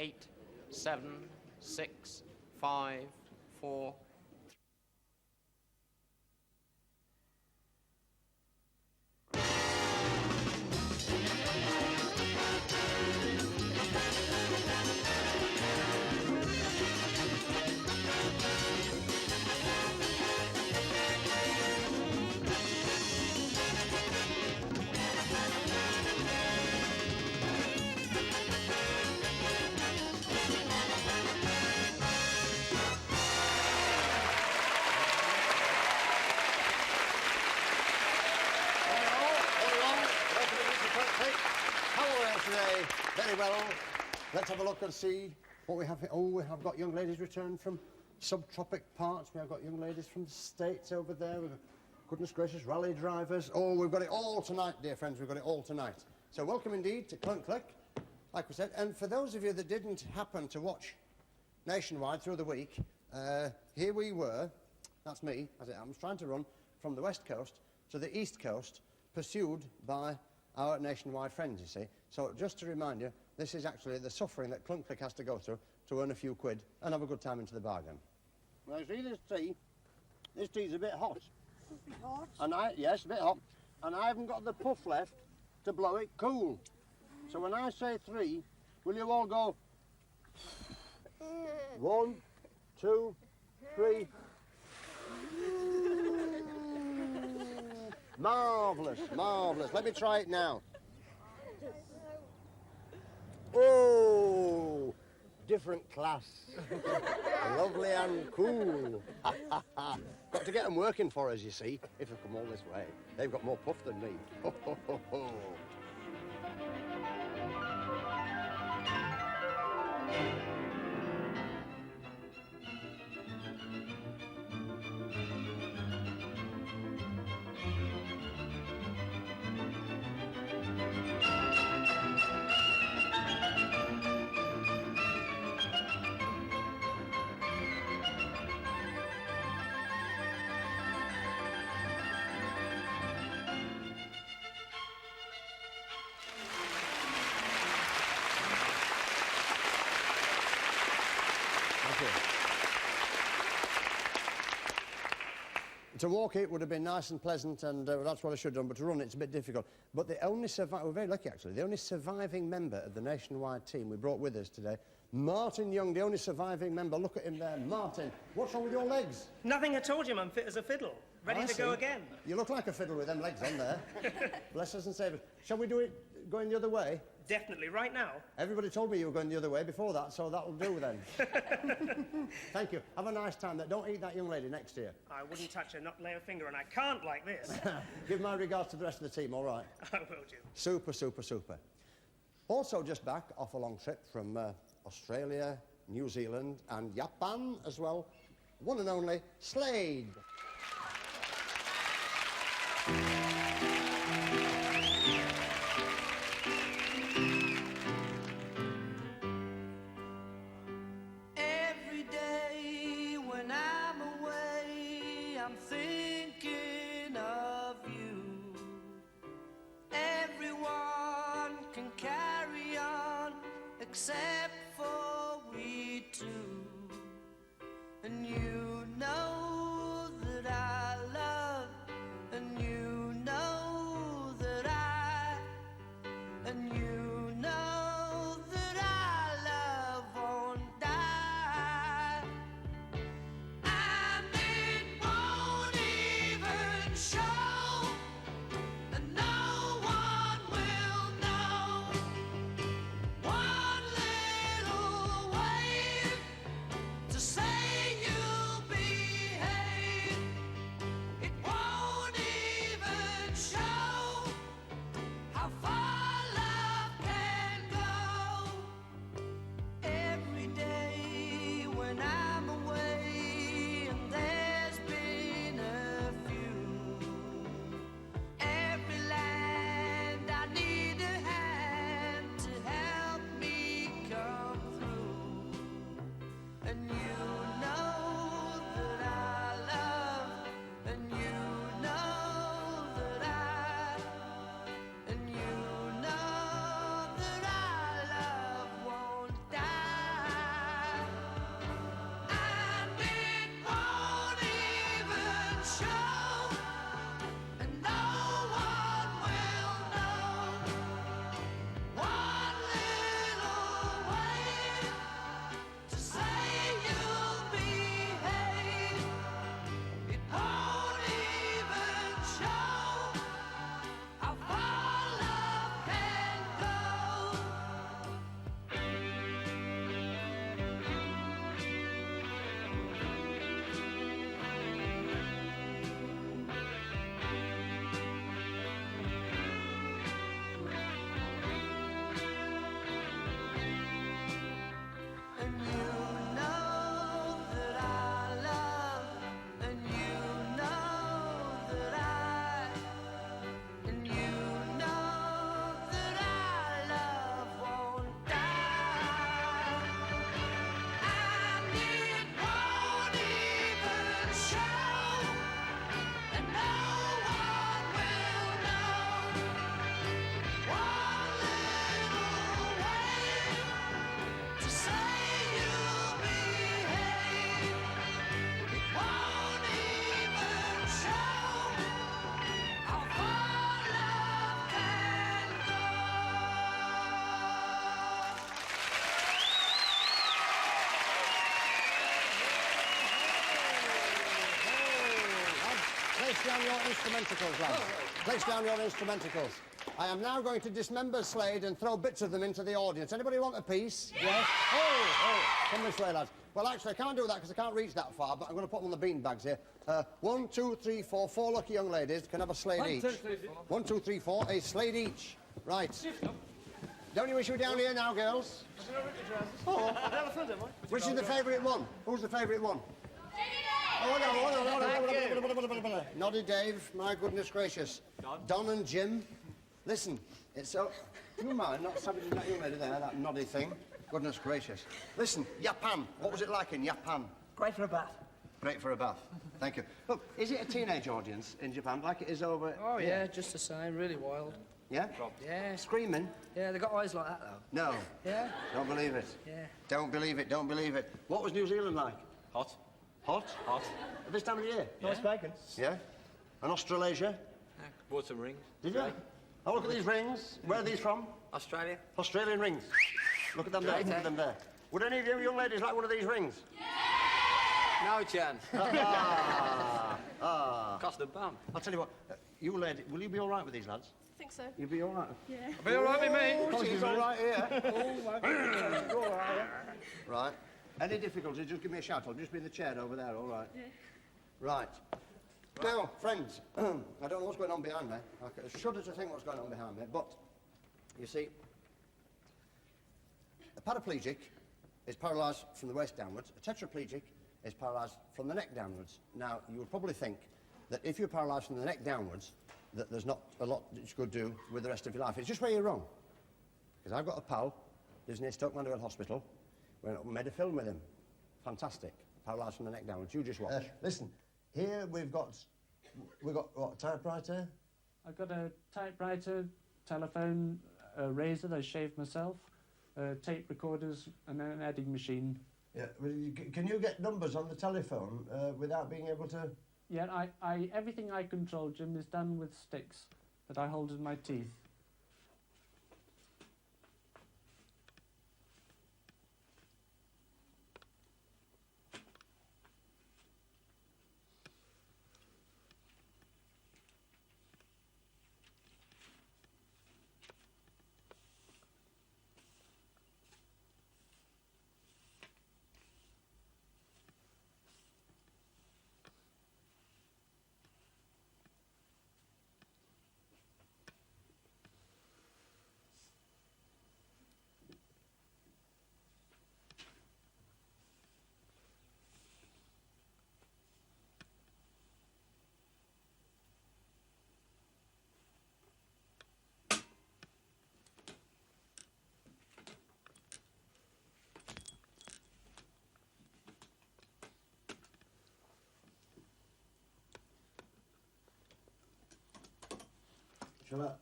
8, 7, 6, 5, 4, Today, very well. Let's have a look and see what we have here. Oh, we have got young ladies returned from subtropic parts. We have got young ladies from the States over there. We've got, goodness gracious, rally drivers. Oh, we've got it all tonight, dear friends. We've got it all tonight. So welcome indeed to Clunk Click, like we said. And for those of you that didn't happen to watch Nationwide through the week, here we were, that's me, as it happens, trying to run from the west coast to the east coast, pursued by our Nationwide friends, you see. So just to remind you, this is actually the suffering that Clunk Click has to go through to earn a few quid and have a good time into the bargain. Well, you see this tea's a bit hot. Hot? And yes, a bit hot. And I haven't got the puff left to blow it cool. So when I say 3, will you all go 1, 2, 3. Marvellous, marvellous. Let me try it now. Oh, different class. Lovely and cool. Got to get them working for us, you see, if they come all this way. They've got more puff than me. Ho, ho, ho, ho. To walk it would have been nice and pleasant, and that's what I should have done, but to run it's a bit difficult. But the only we're very lucky actually, the only surviving member of the Nationwide team we brought with us today, Martin Young, the only surviving member. Look at him there. Martin, what's wrong with your legs? Nothing, I told you, I'm fit as a fiddle. Ready to go again. You look like a fiddle with them legs on there. Bless us and save us. Shall we do it going the other way? Definitely, right now. Everybody told me you were going the other way before that, so that'll do then. Thank you. Have a nice time. Don't eat that young lady next to you. I wouldn't touch her, not lay a finger, and I can't like this. Give my regards to the rest of the team, all right? I will do. Super, super, super. Also just back off a long trip from Australia, New Zealand and Japan as well, one and only Slade. Except for we two, and you know that I love, and you know that and you know that I love won't die, and it won't even show, and no one will know. One little wave to say you'll be Place down your instrumentals, lads. Place down your instrumentals. I am now going to dismember Slade and throw bits of them into the audience. Anybody want a piece? Yes? Oh, come this way, lads. Well, actually, I can't do that because I can't reach that far, but I'm going to put them on the bean bags here. 1, 2, 3, 4, 4 lucky young ladies can have a Slade each. 1, 2, 3, 4, a Slade each. Right. Don't you wish you were down here now, girls? Oh, which is the favourite one? Who's the favourite one? Oh, no. Noddy Dave, my goodness gracious. Don and Jim. Listen, it's so... Do you mind not savaging that young lady there, that noddy thing? Goodness gracious. Listen, Japan. What was it like in Japan? Great for a bath. Great for a bath. Thank you. Look, is it a teenage audience in Japan like it is over... Oh, yeah, just the same. Really wild. Yeah? Yeah. Screaming? Yeah, they got eyes like that, though. No. Yeah? Don't believe it. Yeah. Don't believe it, don't believe it. What was New Zealand like? Hot. Hot? Hot. At this time of the year? Nice bacon. Yeah? And Australasia? Bought some rings. Did you? Oh, look at these rings. Where are these from? Australia. Australian rings. Look at them there, look at them there. Would any of you young ladies like one of these rings? No chance. Ah. Cost a bum. I'll tell you what, you lady, will you be all right with these lads? I think so. You'll be all right? Yeah. Be all right with me. Oh, she's all right here. Oh, my goodness. Right. Any difficulties, just give me a shout. I'll just be in the chair over there, all right? Yeah. Right. Now, friends, I don't know what's going on behind me. I shudder to think what's going on behind me, but, you see, a paraplegic is paralysed from the waist downwards. A tetraplegic is paralysed from the neck downwards. Now, you would probably think that if you're paralysed from the neck downwards, that there's not a lot that you could do with the rest of your life. It's just where you're wrong. Because I've got a pal, lives near Stoke Mandeville Hospital. Went up and made a film with him. Fantastic. Paralysed from the neck downwards. You just watch. Listen, here we've got what, typewriter? I've got a typewriter, telephone, a razor that I shaved myself, tape recorders, and then an editing machine. Yeah. Can you get numbers on the telephone without being able to? Yeah, everything I control, Jim, is done with sticks that I hold in my teeth.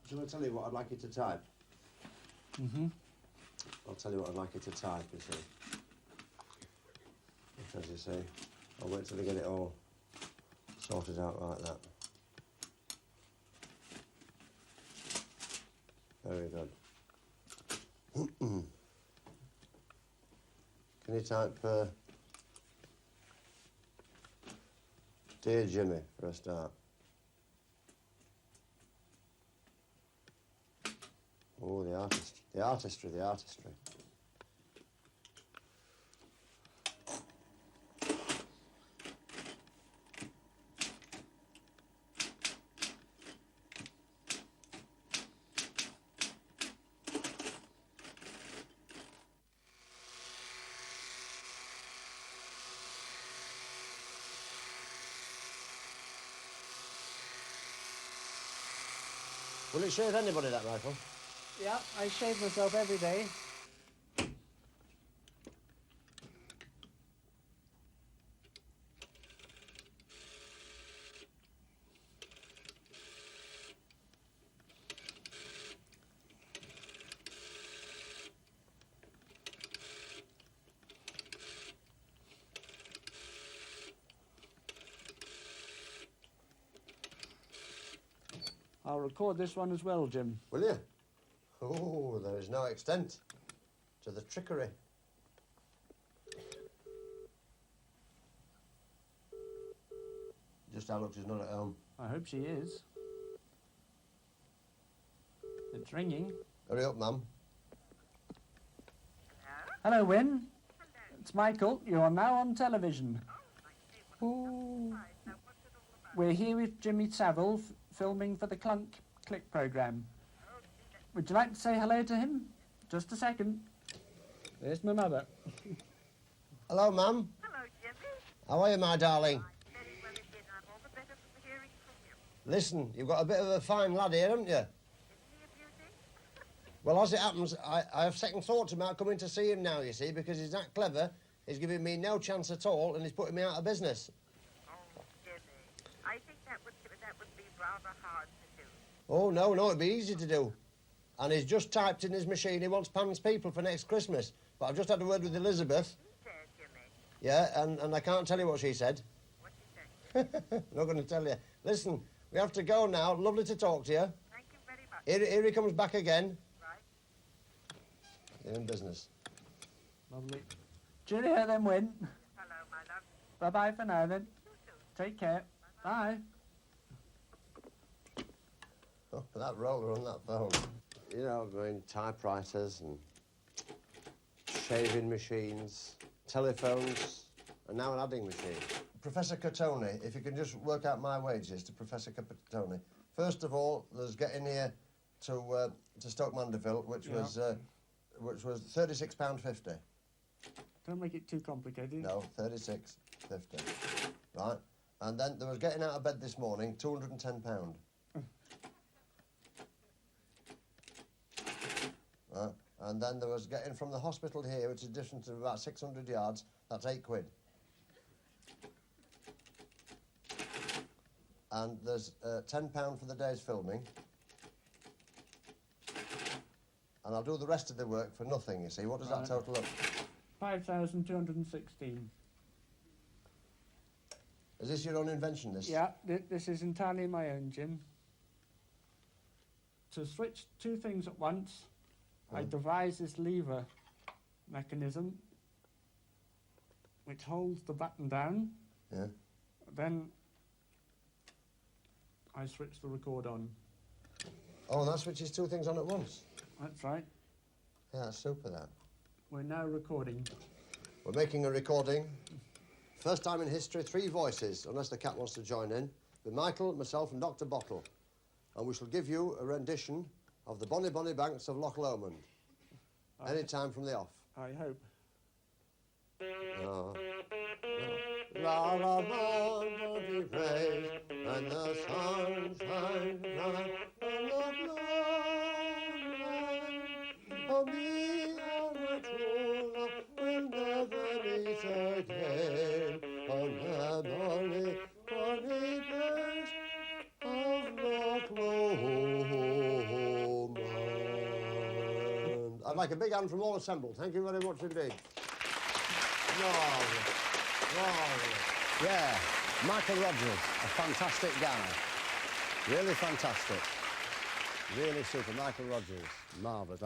Shall I tell you what I'd like you to type? Mm-hmm. I'll tell you what I'd like you to type, you see. As you say, I'll wait till I get it all sorted out like that. Very good. Can you type, Dear Jimmy, for a start? Oh, the artistry. Will it shave anybody, that rifle? Yeah, I shave myself every day. I'll record this one as well, Jim. Will you? Oh, there is no extent to the trickery. Just how looks is not at home. I hope she is. It's ringing. Hurry up, Mum. Hello, Wynne. It's Michael. You are now on television. Ooh. We're here with Jimmy Savile filming for the Click programme. Would you like to say hello to him? Just a second. There's my mother. Hello, Mum. Hello, Jimmy. How are you, my darling? I'm very well again. I'm all the better for hearing from you. Listen, you've got a bit of a fine lad here, haven't you? Isn't he a beauty? Well, as it happens, I have second thoughts about coming to see him now, you see, because he's that clever, he's giving me no chance at all, and he's putting me out of business. Oh, Jimmy. I think that would be rather hard to do. Oh, no, it'd be easy to do. And he's just typed in his machine he wants Pan's people for next Christmas. But I've just had a word with Elizabeth. Who said, Jimmy? Yeah, and I can't tell you what she said. What did you say? Not going to tell you. Listen, we have to go now. Lovely to talk to you. Thank you very much. Here he comes back again. Right. You're in business. Lovely. Cheerio then, Wynne. Hello, my love. Bye-bye for now then. Take care. Bye. Oh, that roller on that phone. You know, I mean, typewriters and shaving machines, telephones, and now an adding machine. Professor Catoni, if you can just work out my wages to Professor Catoni. First of all, there's getting here to Stoke Mandeville, which was £36.50. Don't make it too complicated. No, £36.50. Right, and then there was getting out of bed this morning, £210. And then there was getting from the hospital here, which is a distance of about 600 yards, that's £8. And there's £10 for the day's filming. And I'll do the rest of the work for nothing, you see. What does that total up? 5,216. Is this your own invention, this? Yeah, this is entirely my own, Jim. To switch two things at once, I devised this lever mechanism which holds the button down. Yeah. Then I switch the record on. Oh, that switches two things on at once? That's right. Yeah, that's super, that. We're now recording. We're making a recording. First time in history, 3 voices, unless the cat wants to join in, with Michael, myself and Dr. Bottle. And we shall give you a rendition of the Bonnie Bonnie Banks of Loch Lomond. Any time from the off. I hope. La la la, body praise, and the sun shines bright, and Loch Lomond, oh me and my true love will never meet again, on the Bonnie Bonnie Banks of Loch Lomond. I'd like a big hand from all assembled. Thank you very much indeed. Yeah, Michael Rogers, a fantastic guy. Really fantastic. Really super. Michael Rogers, marvellous.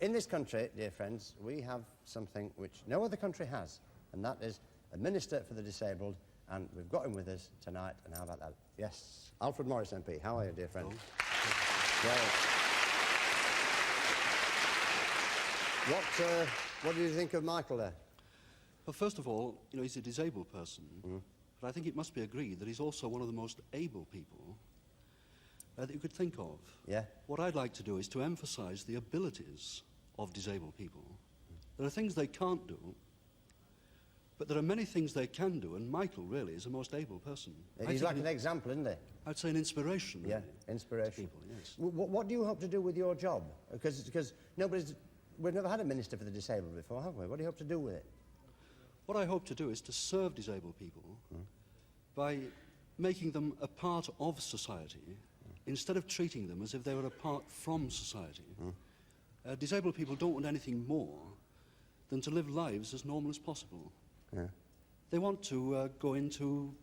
In this country, dear friends, we have something which no other country has, and that is a minister for the disabled, and we've got him with us tonight, and how about that? Yes, Alfred Morris MP. How are you, dear friend? What do you think of Michael there? Well, first of all, you know, he's a disabled person, but I think it must be agreed that he's also one of the most able people that you could think of. Yeah? What I'd like to do is to emphasise the abilities of disabled people. There are things they can't do, but there are many things they can do, and Michael really is a most able person. He's like an example, isn't he? I'd say an inspiration. Yeah, really, inspiration. to people, yes. What do you hope to do with your job? Because we've never had a minister for the disabled before, have we? What do you hope to do with it? What I hope to do is to serve disabled people by making them a part of society instead of treating them as if they were apart from society. Disabled people don't want anything more than to live lives as normal as possible. Yeah. They want to go into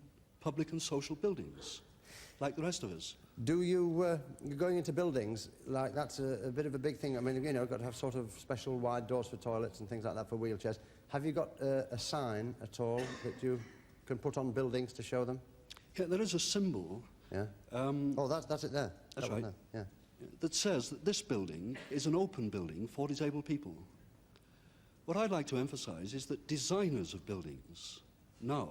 public and social buildings, like the rest of us. Do you, going into buildings, like that's a bit of a big thing. I mean, you know, got to have sort of special wide doors for toilets and things like that for wheelchairs. Have you got a sign at all that you can put on buildings to show them? Yeah, there is a symbol Yeah. Oh, that's it there. That's That one right. there, that says that this building is an open building for disabled people. What I'd like to emphasise is that designers of buildings now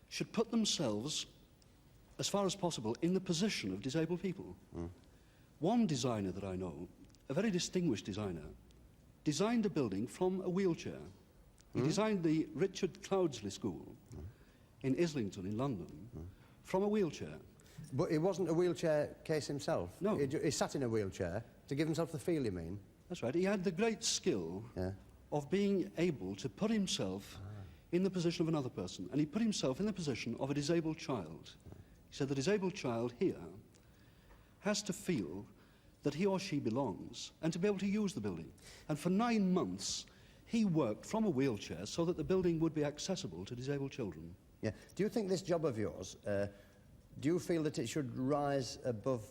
should put themselves, as far as possible, in the position of disabled people. One designer that I know, a very distinguished designer, designed a building from a wheelchair. He designed the Richard Cloudsley School in Islington in London from a wheelchair. But he wasn't a wheelchair case himself? No. He sat in a wheelchair to give himself the feel, you mean? That's right. He had the great skill of being able to put himself in the position of another person, and he put himself in the position of a disabled child. He said the disabled child here has to feel that he or she belongs and to be able to use the building. And for 9 months, he worked from a wheelchair so that the building would be accessible to disabled children. Yeah. Do you think this job of yours, do you feel that it should rise above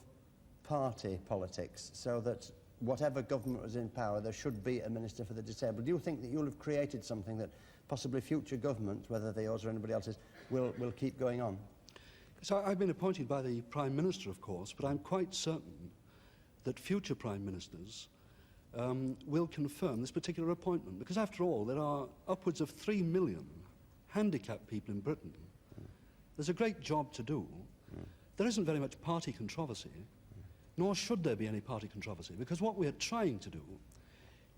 party politics so that whatever government was in power, there should be a Minister for the Disabled? Do you think that you'll have created something that possibly future governments, whether they're yours or anybody else's, will keep going on? So I've been appointed by the Prime Minister, of course, but I'm quite certain that future Prime Ministers will confirm this particular appointment, because after all, there are upwards of 3 million handicapped people in Britain. There's a great job to do. There isn't very much party controversy, nor should there be any party controversy, because what we are trying to do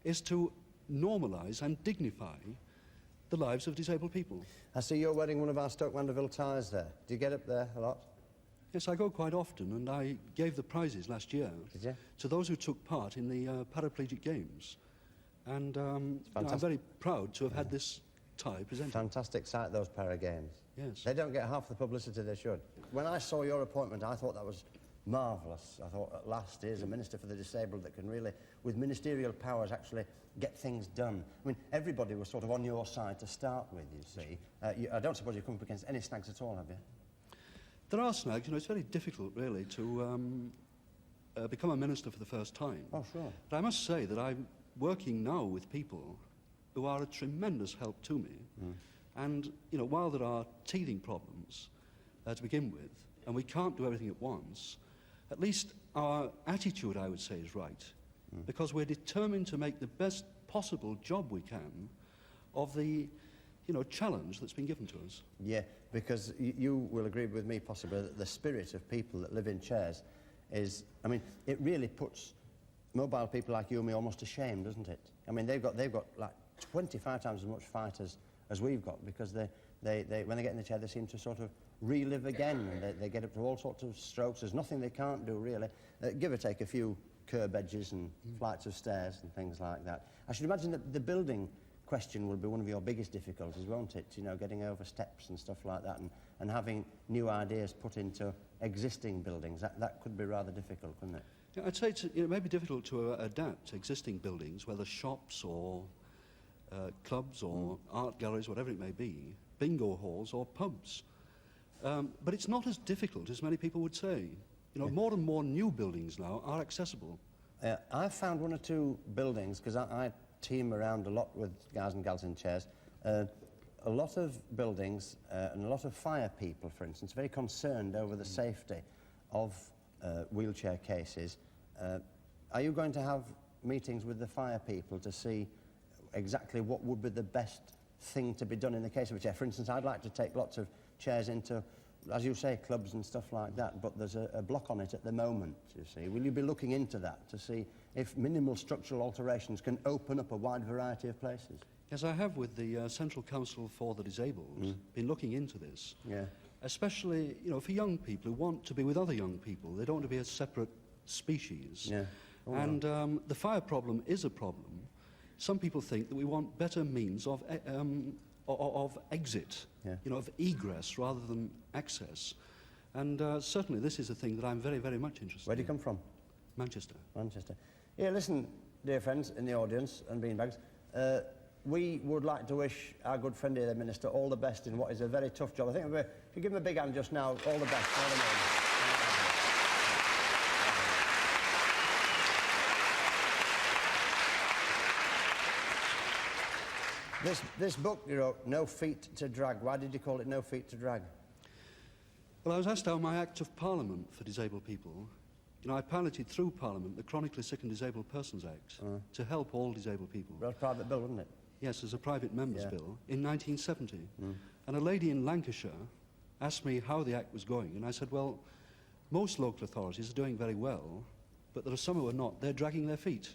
is to normalise and dignify the lives of disabled people. I see you're wearing one of our Stoke Mandeville ties there. Do you get up there a lot? Yes, I go quite often, and I gave the prizes last year to those who took part in the paraplegic games. And you know, I'm very proud to have had this tie presented. Fantastic sight, those para games. Yes. They don't get half the publicity they should. When I saw your appointment, I thought that was marvellous. I thought, at last, here's a Minister for the Disabled that can really, with ministerial powers, actually get things done. I mean, everybody was sort of on your side to start with, you see. I don't suppose you've come up against any snags at all, have you? There are snags. You know, it's very difficult, really, to become a minister for the first time. Oh, sure. But I must say that I'm working now with people who are a tremendous help to me. And, you know, while there are teething problems to begin with, and we can't do everything at once, at least our attitude, I would say, is right. Because we're determined to make the best possible job we can of the, you know, challenge that's been given to us. Yeah, because you will agree with me possibly that the spirit of people that live in chairs is, I mean, it really puts mobile people like you and me almost to shame, doesn't it? I mean, they've got like 25 times as much fight as we've got, because they when they get in the chair, they seem to sort of relive again, and they get up to all sorts of strokes. There's nothing they can't do, really. Give or take a few curb edges and flights of stairs and things like that. I should imagine that the building question will be one of your biggest difficulties, won't it? You know, getting over steps and stuff like that, and having new ideas put into existing buildings. That could be rather difficult, couldn't it? Yeah, I'd say it may be difficult to adapt existing buildings, whether shops or clubs or art galleries, whatever it may be, bingo halls or pubs. But it's not as difficult as many people would say. You know, more and more new buildings now are accessible. I've found one or two buildings, because I team around a lot with guys and gals in chairs, a lot of buildings and a lot of fire people, for instance, very concerned over the safety of wheelchair cases. Are you going to have meetings with the fire people to see exactly what would be the best thing to be done in the case of a chair? For instance, I'd like to take lots of chairs into, as you say, clubs and stuff like that, but there's a block on it at the moment, you see. Will you be looking into that to see if minimal structural alterations can open up a wide variety of places? Yes, I have, with the Central Council for the Disabled, been looking into this. Yeah. Especially, you know, for young people who want to be with other young people. They don't want to be a separate species. Yeah. Oh, and the fire problem is a problem. Some people think that we want better means of exit, you know, of egress rather than access. And certainly this is a thing that I'm very, very much interested in. Where do you come from? Manchester. Manchester. Yeah, listen, dear friends in the audience and beanbags, we would like to wish our good friend here, the Minister, all the best in what is a very tough job. I think if you give him a big hand just now, all the best. All the best. This book you wrote, No Feet to Drag. Why did you call it No Feet to Drag? Well, I was asked how my Act of Parliament for disabled people. You know, I piloted through Parliament the Chronically Sick and Disabled Persons Act to help all disabled people. That was a private bill, wasn't it? Yes, as a private member's bill in 1970. And a lady in Lancashire asked me how the Act was going, and I said, well, most local authorities are doing very well, but there are some who are not. They're dragging their feet.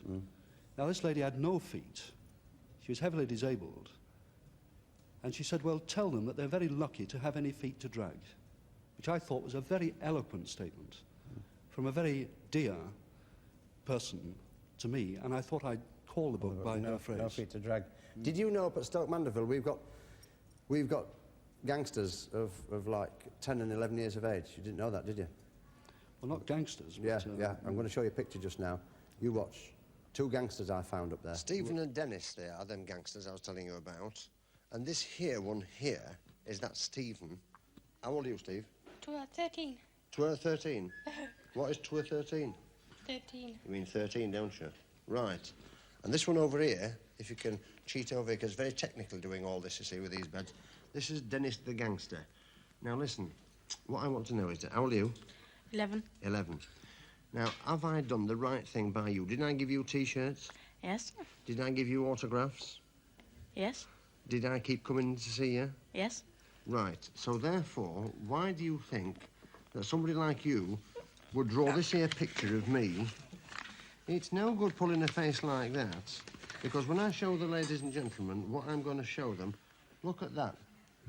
Now, this lady had no feet. She was heavily disabled. And she said, well, tell them that they're very lucky to have any feet to drag, which I thought was a very eloquent statement from a very dear person to me, and I thought I'd call the book by her phrase. No feet to drag. Did you know up at Stoke Mandeville we've got gangsters of like 10 and 11 years of age? You didn't know that, did you? Well, not gangsters. Yeah, but, yeah. I'm going to show you a picture just now. You watch. 2 gangsters I found up there. Stephen and Dennis, they are them gangsters I was telling you about. And this here one here is that Stephen. How old are you, Steve? 13. 13. What is 13? 13. You mean 13, don't you? Right. And this one over here, if you can cheat over here, because it's very technical doing all this, you see, with these beds. This is Dennis the gangster. Now, listen, what I want to know is that, how old are you? 11. 11. Now, have I done the right thing by you? Didn't I give you T-shirts? Yes. Did I give you autographs? Yes. Did I keep coming to see you? Yes. Right. So, therefore, why do you think that somebody like you would draw this here picture of me? It's no good pulling a face like that, because when I show the ladies and gentlemen what I'm going to show them, look at that.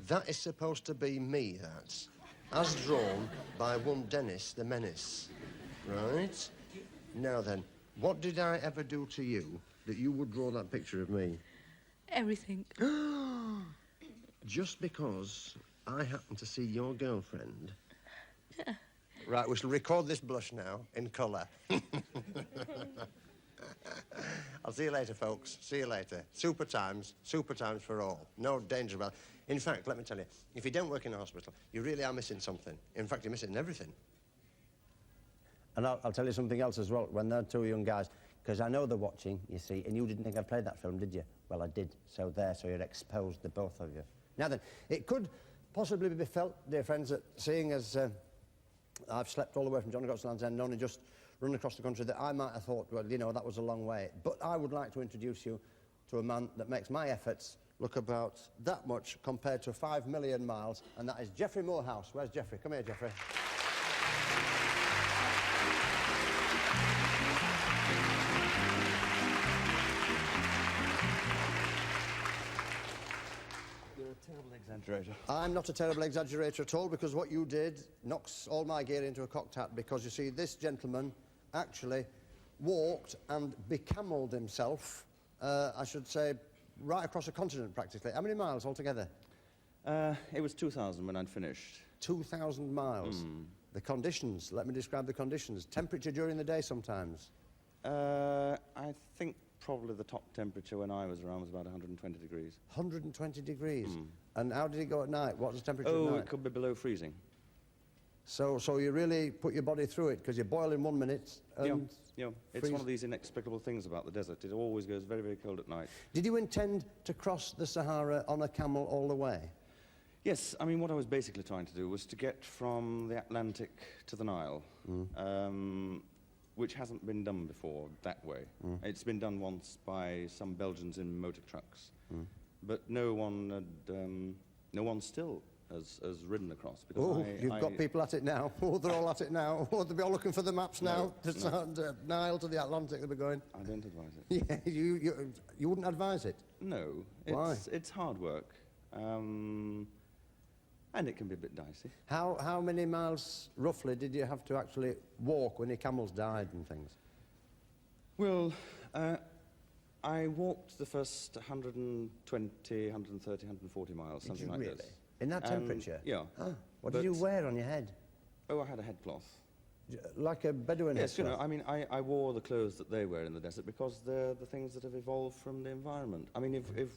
That is supposed to be me, that's. As drawn by one Dennis the Menace. Right? Now then, what did I ever do to you that you would draw that picture of me? Everything. Just because I happen to see your girlfriend. Right, we shall record this blush now in colour. I'll see you later, folks. See you later. Super times for all. No danger about it. In fact, let me tell you, if you don't work in a hospital, you really are missing something. In fact, you're missing everything. And I'll tell you something else as well, when they're 2 young guys, because I know they're watching, you see, and you didn't think I played that film, did you? Well, I did. So you're exposed, the both of you. Now then, it could possibly be felt, dear friends, that seeing as I've slept all the way from John Gotts Land's End and only just run across the country, that I might have thought, well, you know, that was a long way. But I would like to introduce you to a man that makes my efforts look about that much compared to 5 million miles, and that is Geoffrey Moorhouse. Where's Geoffrey? Come here, Geoffrey. You're a terrible exaggerator. I'm not a terrible exaggerator at all, because what you did knocks all my gear into a cocked hat, because you see, this gentleman actually walked and becamelled himself, I should say, right across a continent practically. How many miles altogether? It was 2,000 when I'd finished. 2,000 miles. The conditions, let me describe the conditions. Temperature during the day sometimes? I think probably the top temperature when I was around was about 120 degrees. 120 degrees? And how did it go at night? What was the temperature at Oh, night? it could be below freezing. So you really put your body through it, because you boil in 1 minute and... Yeah, it's one of these inexplicable things about the desert. It always goes very, very cold at night. Did you intend to cross the Sahara on a camel all the way? Yes, I mean, what I was basically trying to do was to get from the Atlantic to the Nile, which hasn't been done before that way. It's been done once by some Belgians in motor trucks, but no one still has ridden across. Because you've got people at it now. Oh, they're all at it now. Oh, they'll be all looking for the maps now. The Nile to the Atlantic, they'll be going. I don't advise it. Yeah, you wouldn't advise it? No. Why? It's hard work. And it can be a bit dicey. How many miles, roughly, did you have to actually walk when your camels died and things? Well, I walked the first 120, 130, 140 miles, something like really? this. In that temperature? Yeah. Oh, what did you wear on your head? Oh, I had a headcloth. Like a Bedouin Yes, headcloth? you know, I mean, I wore the clothes that they wear in the desert because they're the things that have evolved from the environment. I mean, if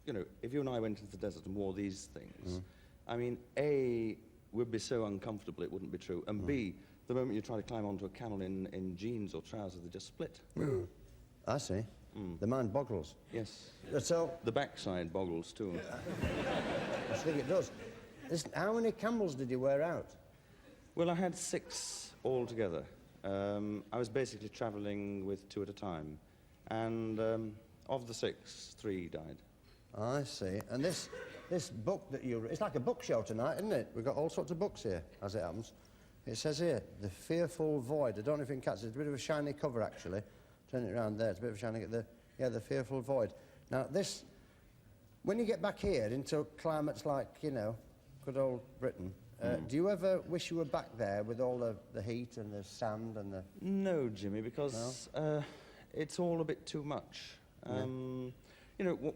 you and I went into the desert and wore these things, I mean, A, we'd be so uncomfortable it wouldn't be true, and B, the moment you try to climb onto a camel in jeans or trousers, they just split. I see. The mind boggles. Yes. So the backside boggles too. I think it does. Listen, how many camels did you wear out? Well, I had 6 altogether. I was basically travelling with 2 at a time. And of the 6, 3 died. I see. And this book that it's like a book show tonight, isn't it? We've got all sorts of books here, as it happens. It says here, The Fearful Void. I don't know if you can catch it. It's a bit of a shiny cover, actually. Turn it around there. It's a bit of a shiny... The Fearful Void. Now, this... When you get back here into climates like, you know, good old Britain, do you ever wish you were back there with all the heat and the sand and the... No, Jimmy, because it's all a bit too much. You know,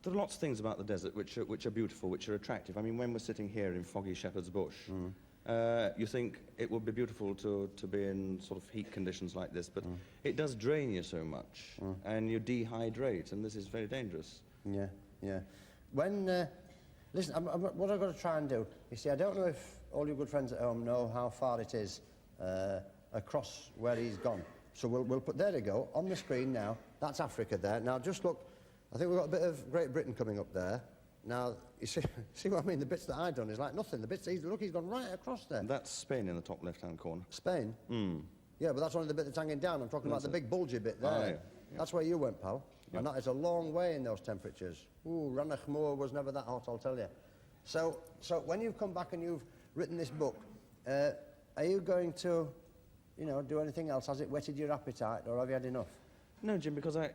there are lots of things about the desert which are beautiful, which are attractive. I mean, when we're sitting here in foggy Shepherd's Bush, you think it would be beautiful to be in sort of heat conditions like this, but it does drain you so much, and you dehydrate, and this is very dangerous. Yeah, yeah. When, listen, what I've got to try and do, you see, I don't know if all your good friends at home know how far it is across where he's gone. So we'll put, there you go, on the screen now. That's Africa there. Now, just look, I think we've got a bit of Great Britain coming up there. Now, you see what I mean? The bits that I've done is like nothing. The bits, look, he's gone right across there. That's Spain in the top left-hand corner. Spain? Yeah, but that's only the bit that's hanging down. I'm talking about the big bulgy bit there. Oh, yeah. That's where you went, pal. Yep. And that is a long way in those temperatures. Ooh, Ranach Moor was never that hot, I'll tell you. So when you've come back and you've written this book, are you going to, you know, do anything else? Has it whetted your appetite, or have you had enough? No, Jim, because I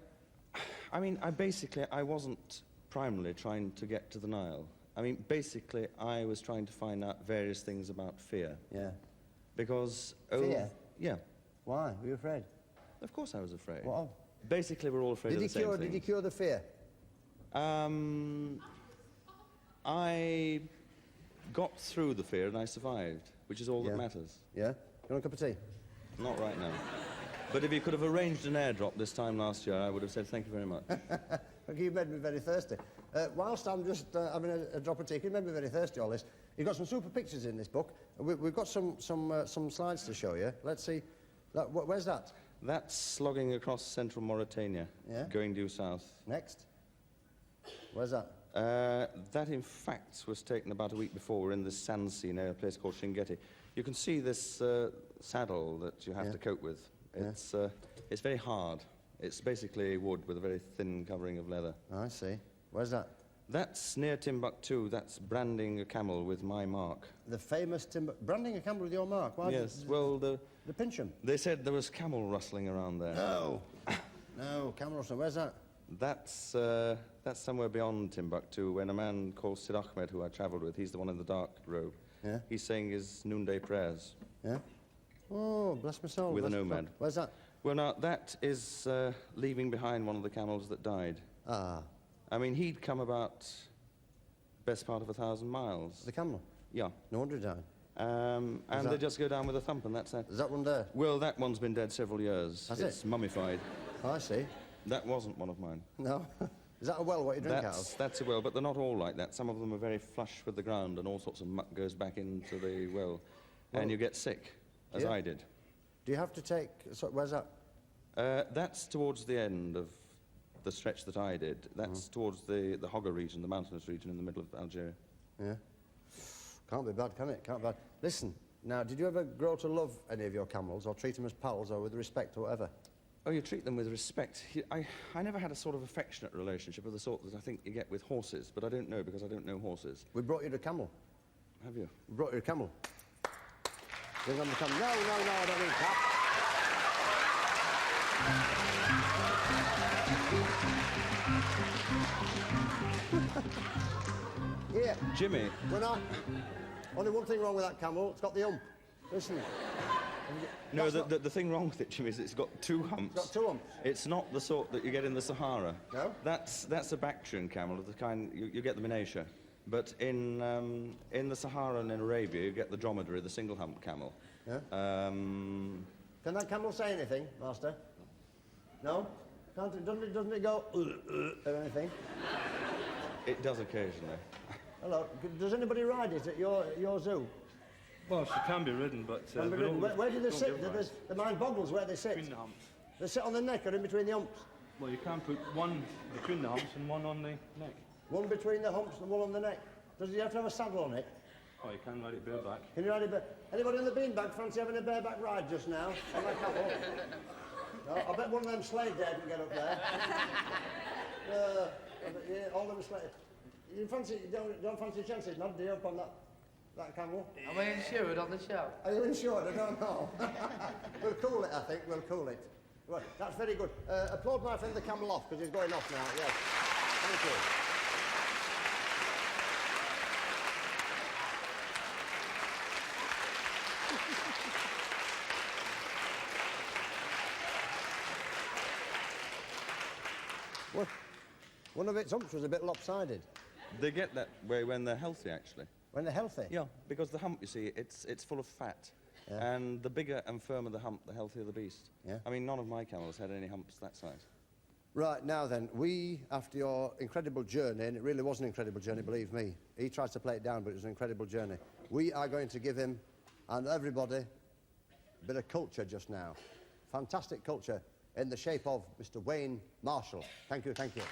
mean, I wasn't primarily trying to get to the Nile. I mean, basically, I was trying to find out various things about fear. Yeah. Because... Fear? Yeah. Why? Were you afraid? Of course I was afraid. What of? Basically, we're all afraid of the same things. Did you cure the fear? I got through the fear and I survived, which is all that matters. Yeah? You want a cup of tea? Not right now. But if you could have arranged an airdrop this time last year, I would have said thank you very much. You made me very thirsty. Whilst I'm just having a drop of tea, you made me very thirsty, all this. You've got some super pictures in this book. We've got some slides to show you. Let's see. Where's that? That's slogging across central Mauritania, going due south. Next. Where's that? That, in fact, was taken about a week before. We're in the sand sea near a place called Shingeti. You can see this saddle that you have to cope with. It's very hard. It's basically wood with a very thin covering of leather. I see. Where's that? That's near Timbuktu. That's branding a camel with my mark. The famous branding a camel with your mark? Why? Yes, well, the Pincham. They said there was camel rustling around there. No. No, camel rustling. Where's that? That's somewhere beyond Timbuktu, when a man called Sid Ahmed, who I travelled with, he's the one in the dark robe. Yeah. He's saying his noonday prayers. Yeah. Oh, bless my soul. With a nomad. Where's that? Well, now, that is leaving behind one of the camels that died. Ah. I mean, he'd come about best part of 1,000 miles. The camel? Yeah. No wonder he died. And they just go down with a thump, and that's that. Is that one there? Well, that one's been dead several years. Has it's it? mummified. Oh, I see. That wasn't one of mine. No? Is that a well, what you drink out of? That's a well, but they're not all like that. Some of them are very flush with the ground, and all sorts of muck goes back into the well, and you get sick, as I did. Do you have to take... So, where's that? That's towards the end of the stretch that I did. That's towards the Hoggar region, the mountainous region in the middle of Algeria. Yeah. Can't be bad, can it? Can't be bad. Listen, now, did you ever grow to love any of your camels, or treat them as pals, or with respect, or whatever? Oh, you treat them with respect. I never had a sort of affectionate relationship of the sort that I think you get with horses, but I don't know, because I don't know horses. We brought you the camel. Have you? We brought you a camel. Bring on the camel. No, I don't mean clap. Here. Jimmy. Only one thing wrong with that camel. It's got the hump. Listen. No, the thing wrong with it, Jimmy, is it's got 2 humps. It's got 2 humps? It's not the sort that you get in the Sahara. No? That's a Bactrian camel, of the kind you get them in Asia. But in the Sahara and in Arabia, you get the dromedary, the single-hump camel. Yeah? Can that camel say anything, Master? No? Doesn't it go or anything? It does occasionally. Hello. Does anybody ride it at your zoo? Well, she can be ridden, but... Where do they sit? The mind boggles where they sit. Between the humps. They sit on the neck or in between the humps? Well, you can put one between the humps and one on the neck. One between the humps and one on the neck. Does he have to have a saddle on it? Oh, you can ride it bareback. Can you ride it bareback? Anybody on the beanbag fancy having a bareback ride just now? On that couple? No, I bet one of them Slade there can get up there. Yeah, all them Slade. You don't fancy chances, not do you, up on that camel? Am I insured on the show? Are you insured? I don't know. We'll cool it, I think. We'll cool it. Right, that's very good. Applaud my friend the camel off, because he's going off now. Yes. Thank you. Well, one of its humps was a bit lopsided. They get that way when they're healthy, actually. When they're healthy? Yeah, because the hump, you see, it's full of fat. Yeah. And the bigger and firmer the hump, the healthier the beast. Yeah. I mean, none of my camels had any humps that size. Right, now then, after your incredible journey, and it really was an incredible journey, believe me, he tries to play it down, but it was an incredible journey, we are going to give him, and everybody, a bit of culture just now. Fantastic culture in the shape of Mr. Wayne Marshall. Thank you, thank you.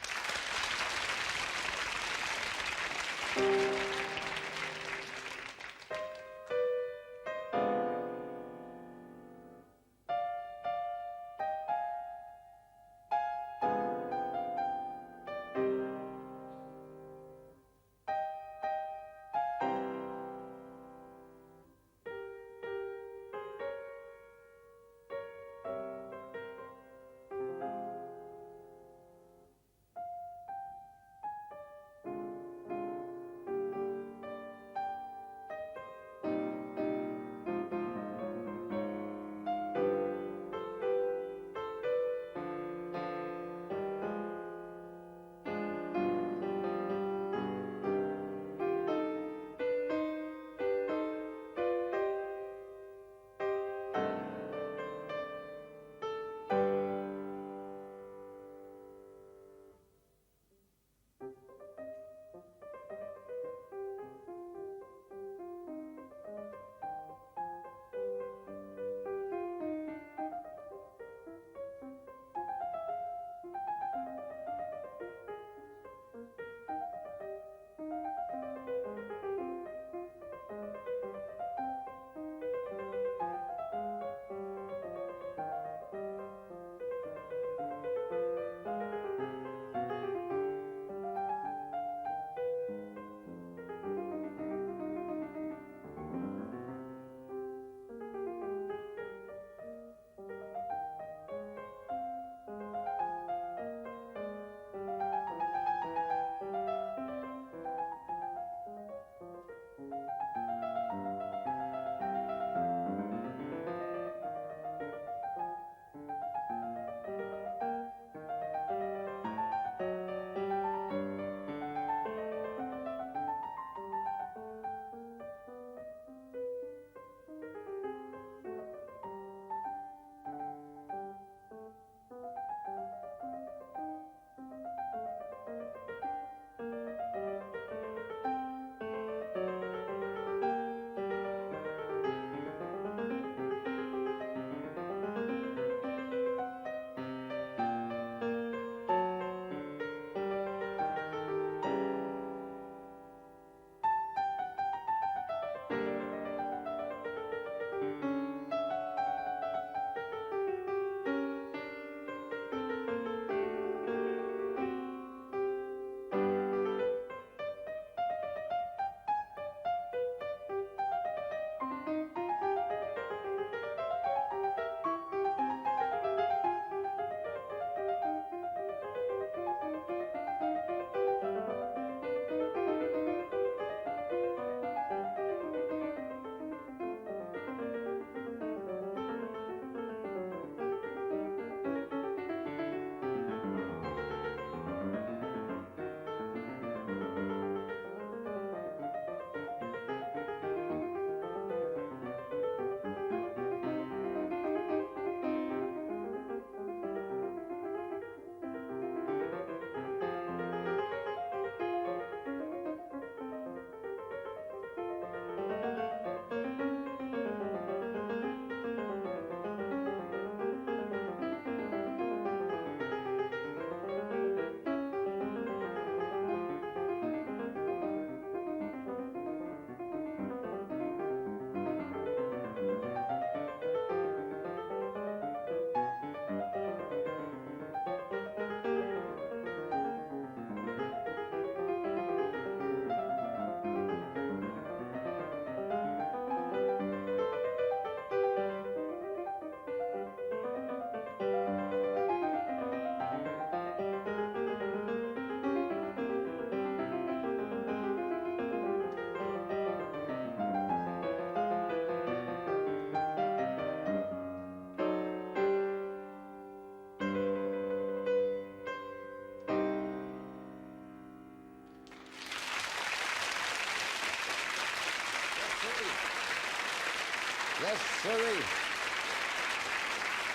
Yes, sirree.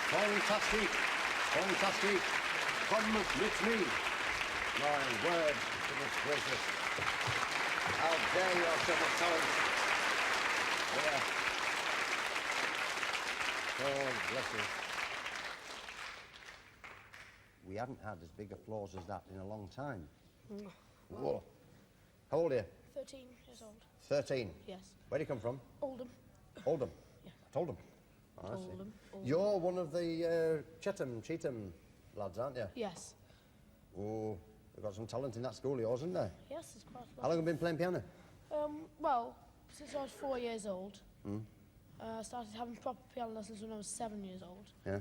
Fantastic. Fantastic. Come with me. My word, goodness gracious. How dare you have so much talent. Yeah. Oh, bless you. We haven't had as big applause as that in a long time. Whoa. How old are you? 13 years old. 13? Yes. Where do you come from? Oldham. Oldham? Yeah. Oldham. Oh, I see. Oldham. You're one of the Cheetham lads, aren't you? Yes. Oh, you've got some talent in that school of yours, isn't there? Yes, it's quite a lot. How long have you been playing piano? Well, since I was 4 years old. Mm. I started having proper piano lessons when I was 7 years old. Yeah.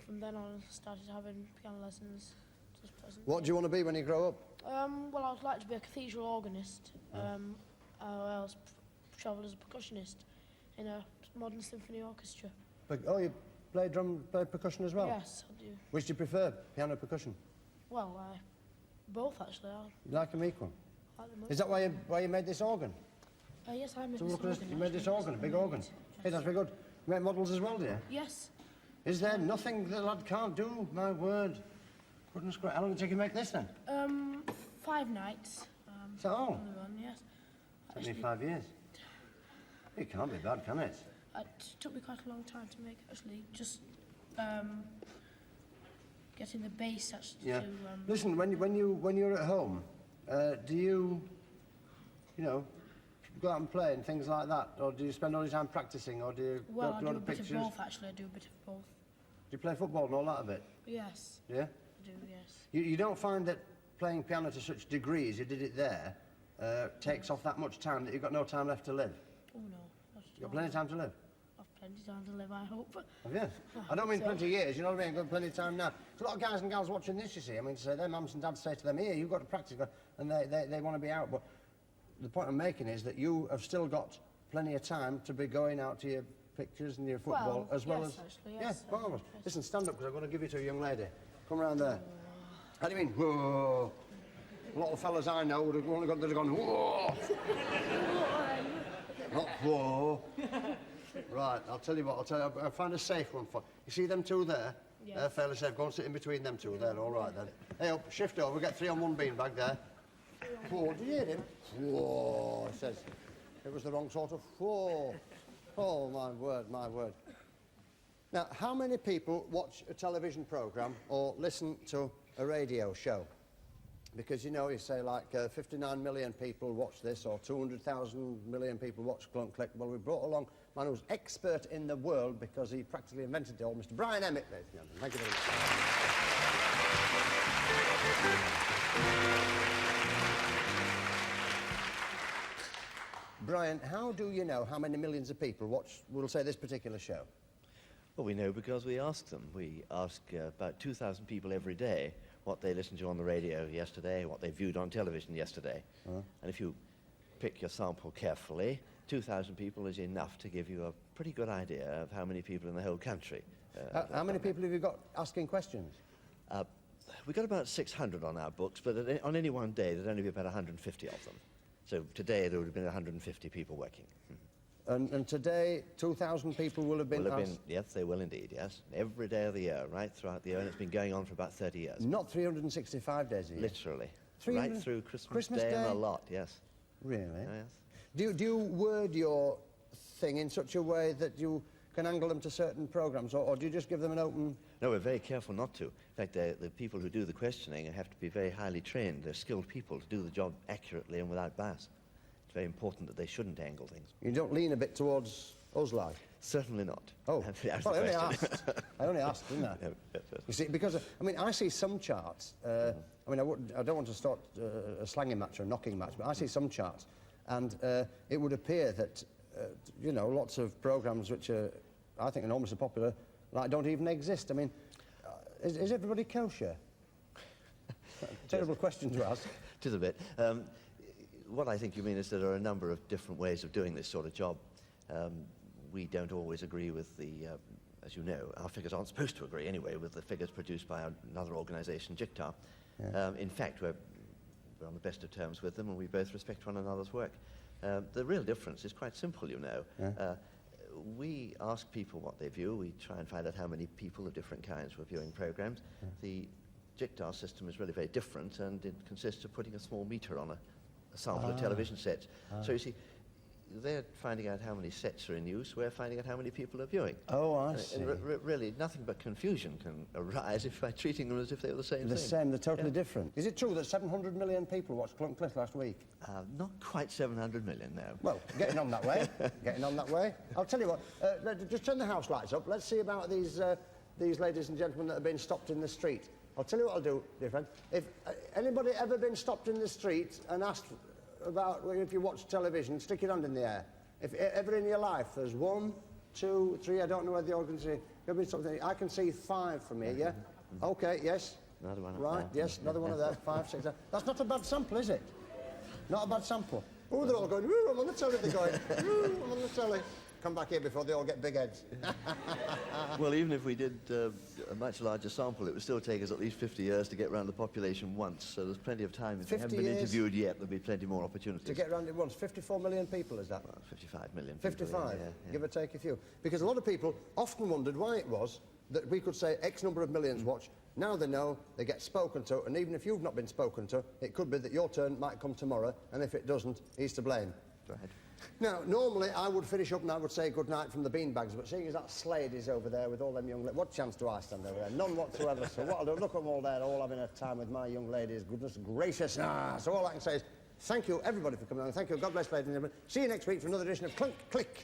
From then on, I started having piano lessons. What do you want to be when you grow up? Well, I would like to be a cathedral organist. Or else travel as a percussionist in a modern symphony orchestra. Oh, you play percussion as well? Yes, I do. Which do you prefer, piano or percussion? Well, both actually. You like them equal? I like them Is that why you made this organ? Yes, I made So this look at this, organ. you made this organ, a big organ. Hey, that's very good. You make models as well, do you? Yes. Is there nothing the lad can't do? My word. Goodness gracious. How long did it take you to make this then? 5 nights. Is that all? On the run, yes. Took me 5 years. It can't be bad, can it? It took me quite a long time to make, actually. Just getting the bass actually. Yeah. To, Listen, when you're at home, do you go out and play and things like that, or do you spend all your time practicing, or do you well, go I to a do lot a of bit pictures? of both, actually. I do a bit of both. Do you play football and all that a bit? Yes. Yeah. I do, yes. You don't find that playing piano to such degree as you did it there takes off that much time that you've got no time left to live? Oh no. Not at You've got all. plenty of time to live? I've plenty of time to live, I hope. Have you? I don't mean plenty of years, you know what I mean? I've got plenty of time now. There's a lot of guys and gals watching this, you see. I mean, to say their mums and dads say to them, here, you've got to practice, and they want to be out. But the point I'm making is that you have still got plenty of time to be going out to your pictures and your football, as well yes, as... Actually, Yeah, yes, marvellous. Listen, stand up, because I'm going to give you to a young lady. Come round there. How do you mean, whoa? A lot of fellas I know would have gone, whoa! Not whoa. Right, I'll tell you what, I'll find a safe one for you. See them two there? Yes. They're fairly safe. Go and sit in between them two there, all right then. Hey, up, shift over, get 3 on 1 beanbag there. Whoa, did you hear him? Whoa, he says. It was the wrong sort of whoa. Oh, my word, my word. Now, how many people watch a television programme or listen to a radio show? Because, you know, you say, like, 59 million people watch this, or 200,000 million people watch Clunk Click. Well, we brought along a man who's expert in the world because he practically invented it all, Mr. Brian Emmett, ladies and gentlemen. Thank you very much. Brian, how do you know how many millions of people watch, we'll say, this particular show? Well, we know because we ask them. We ask about 2,000 people every day what they listened to on the radio yesterday, what they viewed on television yesterday. And if you pick your sample carefully, 2,000 people is enough to give you a pretty good idea of how many people in the whole country. How many people have you got asking questions? We've got about 600 on our books, but on any one day there'd only be about 150 of them. So today there would have been 150 people working. And today, 2,000 people will have been asked? Yes, they will indeed, yes. Every day of the year, right throughout the year, and it's been going on for about 30 years. Not 365 days a year? Literally. Right through Christmas Day and a lot, yes. Really? Oh, yes. Do you word your thing in such a way that you can angle them to certain programmes, or do you just give them an open... No, we're very careful not to. In fact, the people who do the questioning have to be very highly trained. They're skilled people to do the job accurately and without bias. It's very important that they shouldn't angle things. You don't lean a bit towards us, like? Certainly not. Oh, well, I only asked. I only asked, didn't I? Yes. You see, because, I mean, I see some charts, I mean, I don't want to start a slanging match or a knocking match, but I see some charts, and it would appear that, you know, lots of programmes which are, I think, enormously popular, like, don't even exist. I mean, is everybody kosher? Terrible question to ask. It is a bit. What I think you mean is there are a number of different ways of doing this sort of job. We don't always agree with the, as you know, our figures aren't supposed to agree anyway with the figures produced by another organisation, JICTAR. Yeah. In fact, we're on the best of terms with them, and we both respect one another's work. The real difference is quite simple, you know. Yeah. we ask people what they view. We try and find out how many people of different kinds were viewing programmes. The JICTAR system is really very different, and it consists of putting a small meter on a sample of television sets. So you see, they're finding out how many sets are in use, we're finding out how many people are viewing. Oh, I see. And really, nothing but confusion can arise by treating them as if they were the same thing. The same, they're totally different. Is it true that 700 million people watched Clunk Cliff last week? Not quite 700 million, no. Well, getting on that way. Getting on that way. I'll tell you what, just turn the house lights up. Let's see about these ladies and gentlemen that have been stopped in the street. I'll tell you what I'll do, dear friend. If anybody ever been stopped in the street and asked about if you watch television, stick your hand in the air. If ever in your life there's 1, 2, 3, I don't know whether you're going to see, there'll be something. I can see 5 from here, yeah? Okay, yes. Another one. Right, yes, another one of that. 5, 6, 7. That's not a bad sample, is it? Not a bad sample. Oh, they're all going, ooh, I'm on the telly, they're going, ooh, I'm on the telly. Come back here before they all get big heads. Well, even if we did a much larger sample, it would still take us at least 50 years to get around the population once, so there's plenty of time. If they haven't been interviewed yet, there'll be plenty more opportunities. To get around it once. 54 million people, is that? Well, 55 million. 55, yeah. give or take a few. Because a lot of people often wondered why it was that we could say X number of millions watch. Now they know, they get spoken to, and even if you've not been spoken to, it could be that your turn might come tomorrow, and if it doesn't, he's to blame. Go ahead. Now, normally I would finish up and I would say good night from the beanbags, but seeing as that Slade is over there with all them young ladies, what chance do I stand over there? None whatsoever. So what I'll do, look at them all there, all having a time with my young ladies. Goodness gracious. So all I can say is thank you, everybody, for coming on. Thank you. God bless, ladies and gentlemen. See you next week for another edition of Clunk Click.